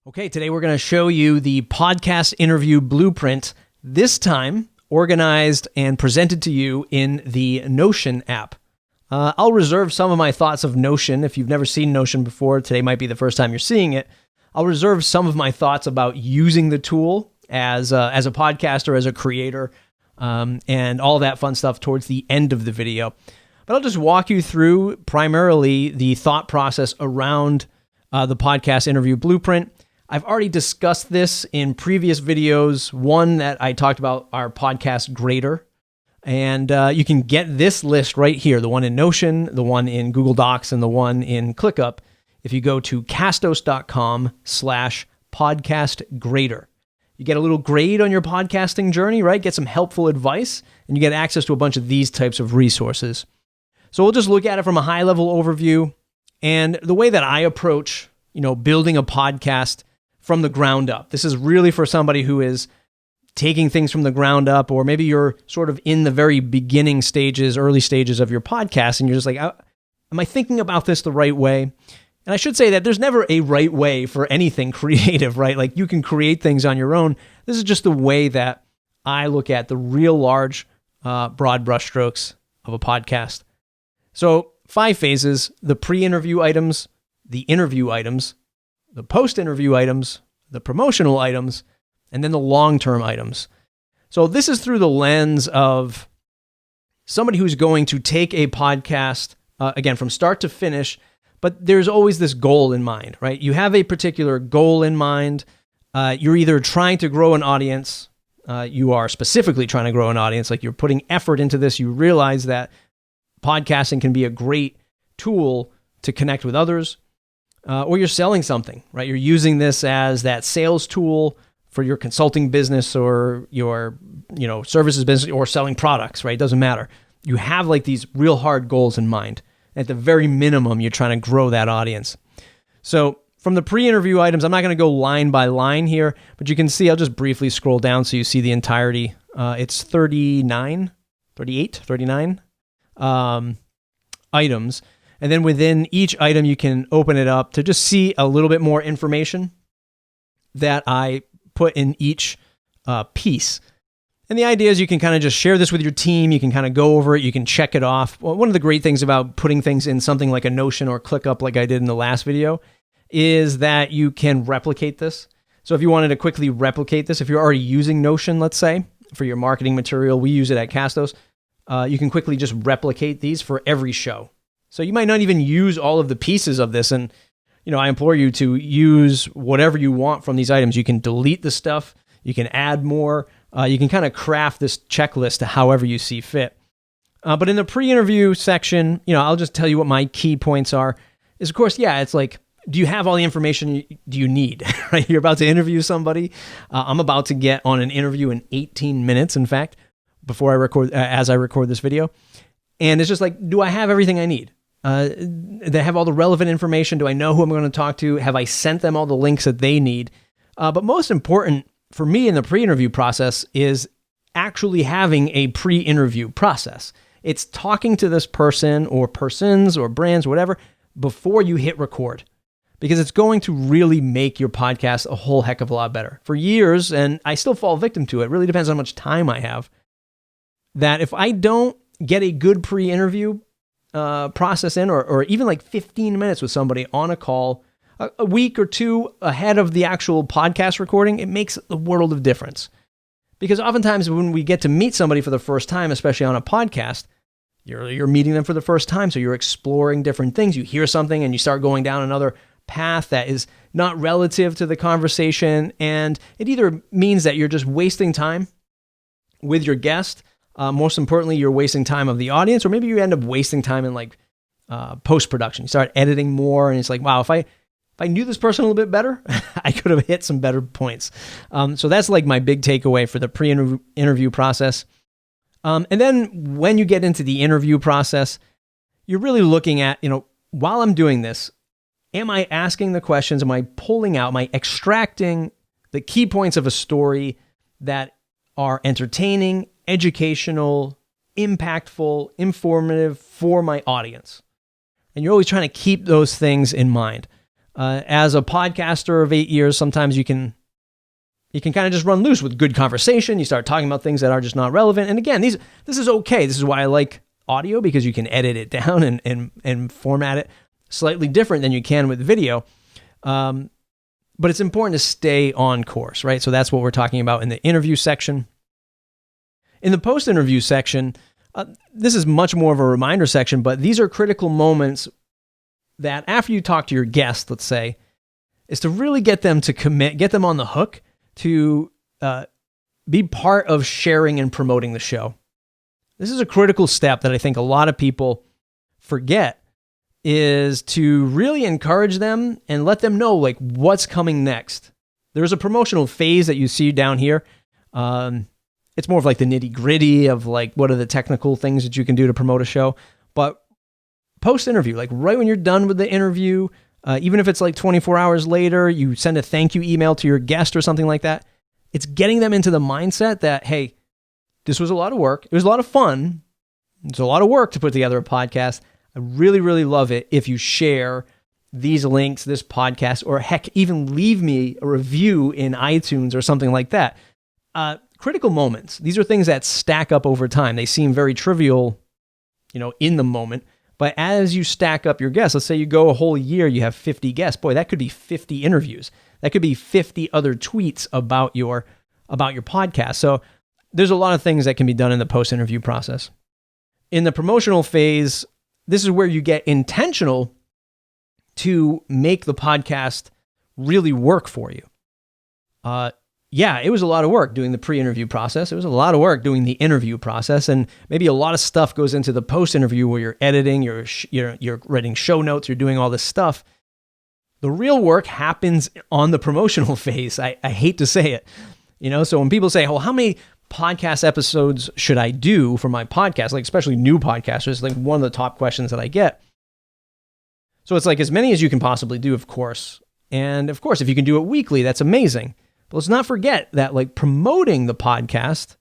Okay, today we're going to show you the podcast interview blueprint, this time organized and presented to you in the Notion app. I'll reserve some of my thoughts of Notion. If you've never seen Notion before, today might be the first time you're seeing it. I'll reserve some of my thoughts about using the tool as a podcaster, as a creator, and all that fun stuff towards the end of the video. But I'll just walk you through primarily the thought process around the podcast interview blueprint. I've already discussed this in previous videos. One that I talked about our podcast grader. And you can get this list right here, the one in Notion, the one in Google Docs, and the one in ClickUp, if you go to castos.com/podcastgrader. You get a little grade on your podcasting journey, right? Get some helpful advice, and you get access to a bunch of these types of resources. So we'll just look at it from a high-level overview. And the way that I approach, building a podcast from the ground up. This is really for somebody who is taking things from the ground up, or maybe you're sort of in the very beginning stages, early stages of your podcast, and you're just like, am I thinking about this the right way? And I should say that there's never a right way for anything creative, right? Like you can create things on your own. This is just the way that I look at the real large, broad brushstrokes of a podcast. So 5 phases: the pre-interview items, the interview items, the post-interview items, the promotional items, and then the long-term items. So this is through the lens of somebody who's going to take a podcast, again, from start to finish, but there's always this goal in mind, right? You have a particular goal in mind. You're either trying to grow an audience, you are specifically trying to grow an audience, like you're putting effort into this. You realize that podcasting can be a great tool to connect with others, or you're selling something, right? You're using this as that sales tool for your consulting business or your, services business, or selling products, right? It doesn't matter. You have like these real hard goals in mind. At the very minimum, you're trying to grow that audience. So from the pre-interview items, I'm not going to go line by line here, but you can see, I'll just briefly scroll down so you see the entirety. It's 39 items. And then within each item, you can open it up to just see a little bit more information that I put in each piece. And the idea is you can kind of just share this with your team. You can kind of go over it. You can check it off. Well, one of the great things about putting things in something like a Notion or ClickUp, like I did in the last video, is that you can replicate this. So if you wanted to quickly replicate this, if you're already using Notion, let's say, for your marketing material, we use it at Castos, you can quickly just replicate these for every show. So you might not even use all of the pieces of this. And, I implore you to use whatever you want from these items. You can delete the stuff. You can add more. You can kind of craft this checklist to however you see fit. But in the pre-interview section, I'll just tell you what my key points are. Is, of course, it's like, do you have all the information do you need? Right? You're about to interview somebody. I'm about to get on an interview in 18 minutes, in fact, before I record, as I record this video. And it's just like, do I have everything I need? They have all the relevant information. Do I know who I'm going to talk to? Have I sent them all the links that they need? But most important for me in the pre-interview process is actually having a pre-interview process. It's talking to this person or persons or brands, whatever, before you hit record, because it's going to really make your podcast a whole heck of a lot better. For years, and I still fall victim to it, really depends on how much time I have, that if I don't get a good pre-interview process in, or even like 15 minutes with somebody on a call a week or two ahead of the actual podcast recording, it makes a world of difference. Because oftentimes when we get to meet somebody for the first time, especially on a podcast, you're meeting them for the first time, so you're exploring different things. You hear something and you start going down another path that is not relative to the conversation, and it either means that you're just wasting time with your guest. Most importantly, you're wasting time of the audience, or maybe you end up wasting time in like post-production. You start editing more, and it's like, wow, if I knew this person a little bit better, I could have hit some better points. So that's like my big takeaway for the pre-interview process. And then when you get into the interview process, you're really looking at, while I'm doing this, am I asking the questions? Am I pulling out, am I extracting the key points of a story that are entertaining, educational, impactful, informative for my audience? And you're always trying to keep those things in mind. As a podcaster of 8 years, sometimes you can kind of just run loose with good conversation. You start talking about things that are just not relevant. And again, this is okay. This is why I like audio, because you can edit it down and format it slightly different than you can with video. But it's important to stay on course, right? So that's what we're talking about in the interview section. In the post-interview section, this is much more of a reminder section, but these are critical moments that after you talk to your guest, let's say, is to really get them to commit, get them on the hook to be part of sharing and promoting the show. This is a critical step that I think a lot of people forget, is to really encourage them and let them know like what's coming next. There's a promotional phase that you see down here. It's more of like the nitty gritty of like what are the technical things that you can do to promote a show. But post-interview, like right when you're done with the interview, even if it's like 24 hours later, you send a thank you email to your guest or something like that. It's getting them into the mindset that, hey, this was a lot of work. It was a lot of fun. It's a lot of work to put together a podcast. I really, really love it if you share these links, this podcast, or heck, even leave me a review in iTunes or something like that. Critical moments. These are things that stack up over time. They seem very trivial, in the moment. But as you stack up your guests, let's say you go a whole year, you have 50 guests. Boy, that could be 50 interviews. That could be 50 other tweets about your podcast. So there's a lot of things that can be done in the post-interview process. In the promotional phase, this is where you get intentional to make the podcast really work for you. It was a lot of work doing the pre-interview process. It was a lot of work doing the interview process, and maybe a lot of stuff goes into the post-interview where you're editing, you're writing show notes, you're doing all this stuff. The real work happens on the promotional phase. I hate to say it, So when people say, "Oh, how many podcast episodes should I do for my podcast?" Like especially new podcasters, like one of the top questions that I get. So it's like as many as you can possibly do, of course. And of course, if you can do it weekly, that's amazing. But let's not forget that like promoting the podcast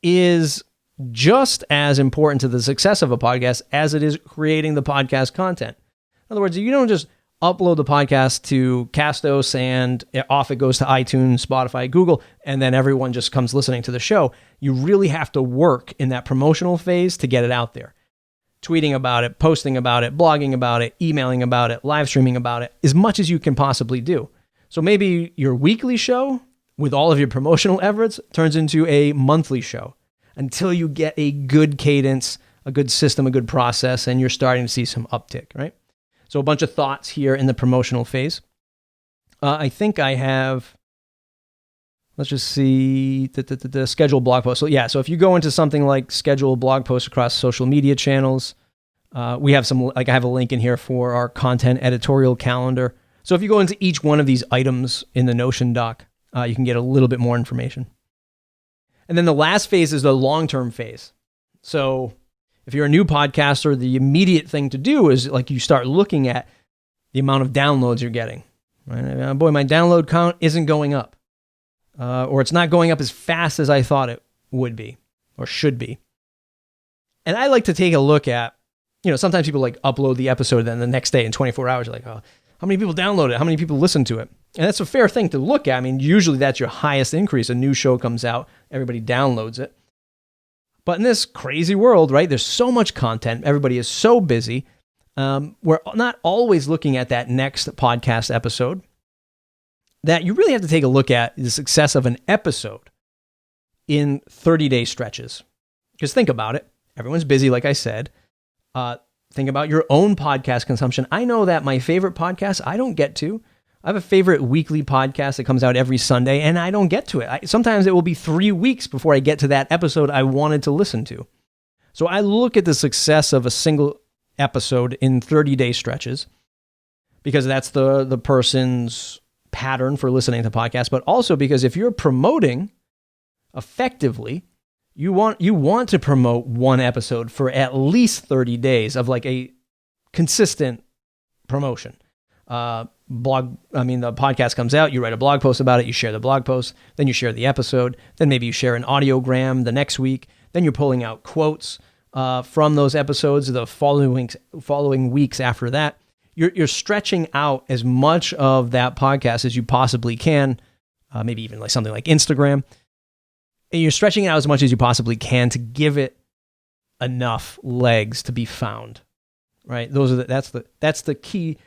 is just as important to the success of a podcast as it is creating the podcast content. In other words, you don't just upload the podcast to Castos and off it goes to iTunes, Spotify, Google, and then everyone just comes listening to the show. You really have to work in that promotional phase to get it out there. Tweeting about it, posting about it, blogging about it, emailing about it, live streaming about it, as much as you can possibly do. So maybe your weekly show with all of your promotional efforts turns into a monthly show until you get a good cadence, a good system, a good process, and you're starting to see some uptick, right? So a bunch of thoughts here in the promotional phase. I think I have, let's just see, the schedule blog post. So if you go into something like schedule blog posts across social media channels, we have some, like I have a link in here for our content editorial calendar. So if you go into each one of these items in the Notion doc, you can get a little bit more information. And then the last phase is the long-term phase. So if you're a new podcaster, the immediate thing to do is like you start looking at the amount of downloads you're getting. Right? Boy, my download count isn't going up. Or it's not going up as fast as I thought it would be or should be. And I like to take a look at, sometimes people like upload the episode, then the next day in 24 hours, you're like, oh, how many people download it? How many people listen to it? And that's a fair thing to look at. I mean, usually that's your highest increase. A new show comes out, everybody downloads it. But in this crazy world, right, there's so much content. Everybody is so busy. We're not always looking at that next podcast episode, that you really have to take a look at the success of an episode in 30-day stretches. Because think about it. Everyone's busy, like I said. Think about your own podcast consumption. I know that my favorite podcast, I don't get to. I have a favorite weekly podcast that comes out every Sunday, and I don't get to it. Sometimes it will be 3 weeks before I get to that episode I wanted to listen to. So I look at the success of a single episode in 30-day stretches, because that's the person's pattern for listening to podcasts, but also because if you're promoting effectively, you want to promote one episode for at least 30 days of like a consistent promotion. The podcast comes out, you write a blog post about it, you share the blog post, then you share the episode, then maybe you share an audiogram the next week, then you're pulling out quotes from those episodes the following weeks after that. you're stretching out as much of that podcast as you possibly can, maybe even like something like Instagram. And you're stretching it out as much as you possibly can to give it enough legs to be found, right? That's the key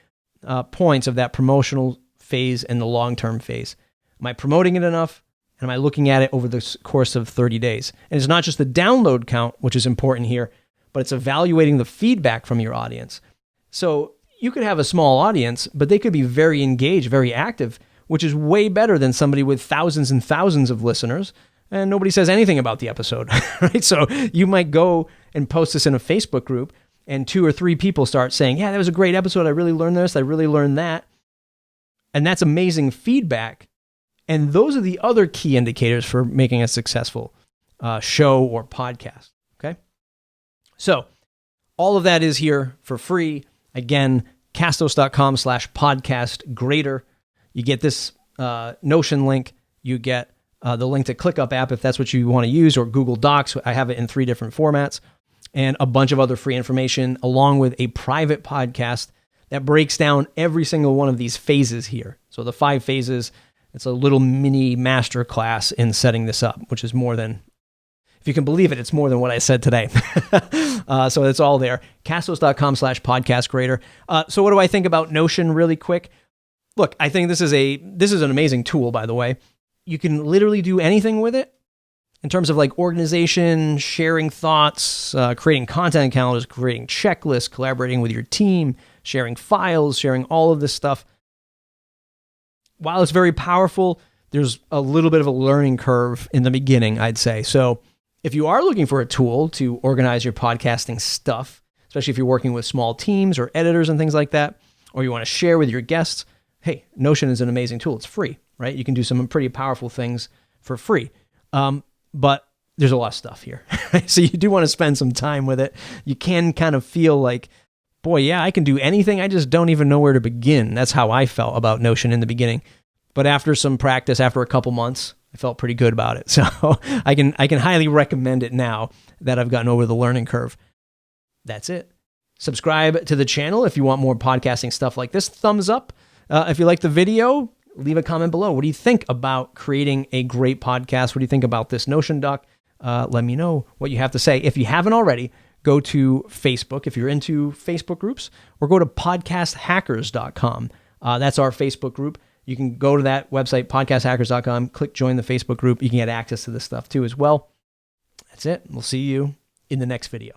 points of that promotional phase and the long-term phase. Am I promoting it enough? And am I looking at it over the course of 30 days? And it's not just the download count, which is important here, but it's evaluating the feedback from your audience. So you could have a small audience, but they could be very engaged, very active, which is way better than somebody with thousands and thousands of listeners and nobody says anything about the episode, right? So you might go and post this in a Facebook group and 2 or 3 people start saying, yeah, that was a great episode. I really learned this. I really learned that. And that's amazing feedback. And those are the other key indicators for making a successful show or podcast, okay? So all of that is here for free. Again, castos.com/podcastgrader. You get this Notion link. You get the link to ClickUp app if that's what you want to use, or Google Docs. I have it in 3 different formats, and a bunch of other free information, along with a private podcast that breaks down every single one of these phases here. So the 5 phases, it's a little mini master class in setting this up, which is more than, if you can believe it, it's more than what I said today. So it's all there. Castos.com/podcastgrader. So what do I think about Notion really quick? Look, I think this is an amazing tool, by the way. You can literally do anything with it in terms of like organization, sharing thoughts, creating content calendars, creating checklists, collaborating with your team, sharing files, sharing all of this stuff. While it's very powerful, there's a little bit of a learning curve in the beginning, I'd say. So if you are looking for a tool to organize your podcasting stuff, especially if you're working with small teams or editors and things like that, or you want to share with your guests, hey, Notion is an amazing tool. It's free, right? You can do some pretty powerful things for free. But there's a lot of stuff here. So you do want to spend some time with it. You can kind of feel like, boy, yeah, I can do anything. I just don't even know where to begin. That's how I felt about Notion in the beginning. But after some practice, after a couple months, I felt pretty good about it. So I can highly recommend it now that I've gotten over the learning curve. That's it. Subscribe to the channel if you want more podcasting stuff like this. Thumbs up. If you like the video, leave a comment below. What do you think about creating a great podcast? What do you think about this Notion doc? Let me know what you have to say. If you haven't already, go to Facebook if you're into Facebook groups, or go to podcasthackers.com. That's our Facebook group. You can go to that website, podcasthackers.com, click join the Facebook group. You can get access to this stuff too as well. That's it. We'll see you in the next video.